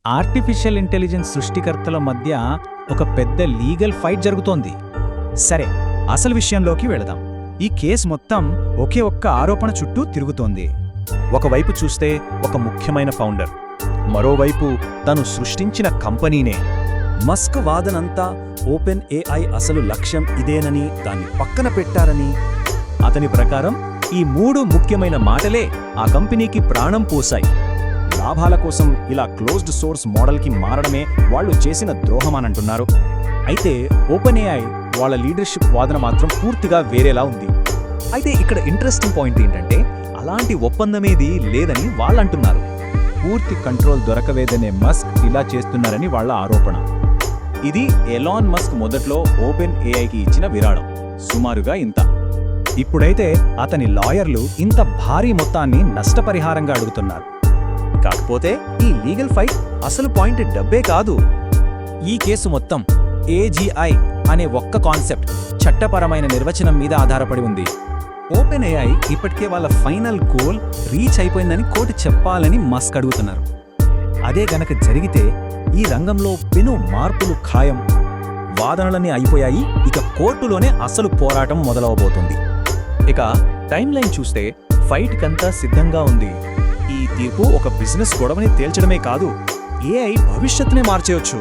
Artificial intelligence సృష్టికర్తల మధ్య ఒక పెద్ద లీగల్ ఫైట్ జరుగుతోంది. సరే, అసలు విషయంలోకి వెళదాం. ఈ కేసు మొత్తం ఒకే ఒక్క ఆరోపణ చుట్టూ తిరుగుతోంది. ఒకవైపు చూస్తే ఒక ముఖ్యమైన ఫౌండర్, మరోవైపు తను సృష్టించిన కంపెనీనే. మస్క్ వాదనంతా ఓపెన్ ఏఐ అసలు లక్ష్యం ఇదేనని, దాన్ని పక్కన పెట్టారని. అతని ప్రకారం ఈ 3 ముఖ్యమైన మాటలే ఆ కంపెనీకి ప్రాణం పోశాయి. లాభాల కోసం ఇలా క్లోజ్డ్ సోర్స్ మోడల్కి మారడమే వాళ్ళు చేసిన ద్రోహమనంటున్నారు. అయితే ఓపెన్ ఏఐ వాళ్ళ లీడర్షిప్ వాదన మాత్రం పూర్తిగా వేరేలా ఉంది. అయితే ఇక్కడ ఇంట్రెస్టింగ్ పాయింట్ ఏంటంటే, అలాంటి ఒప్పందమేది లేదని వాళ్ళంటున్నారు. పూర్తి కంట్రోల్ దొరకవేదనే మస్క్ ఇలా చేస్తున్నారని వాళ్ళ ఆరోపణ. ఇది ఎలాన్ మస్క్ మొదట్లో ఓపెన్ ఏఐకి ఇచ్చిన విరాళం, సుమారుగా ఇంత. ఇప్పుడైతే అతని లాయర్లు ఇంత భారీ మొత్తాన్ని నష్టపరిహారంగా అడుగుతున్నారు. కాకపోతే ఈ లీగల్ ఫైట్ అసలు పాయింట్ డబ్బే కాదు. ఈ కేసు మొత్తం ఏజీఐ అనే ఒక్క కాన్సెప్ట్, చట్టపరమైన నిర్వచనం మీద ఆధారపడి ఉంది. ఓపెన్ ఏఐ ఇప్పటికే వాళ్ళ ఫైనల్ గోల్ రీచ్ అయిపోయిందని కోర్టు చెప్పాలని మస్క్ అడుగుతున్నారు. అదే గనక జరిగితే ఈ రంగంలో పెను మార్పులు ఖాయం. వాదనలన్నీ అయిపోయాయి, ఇక కోర్టులోనే అసలు పోరాటం మొదలవబోతుంది. ఇక టైమ్ లైన్ చూస్తే ఫైట్ కంతా సిద్ధంగా ఉంది. ఈ తీర్పు ఒక బిజినెస్ గొడవని తేల్చడమే కాదు, ఏఐ భవిష్యత్తునే మార్చేయొచ్చు.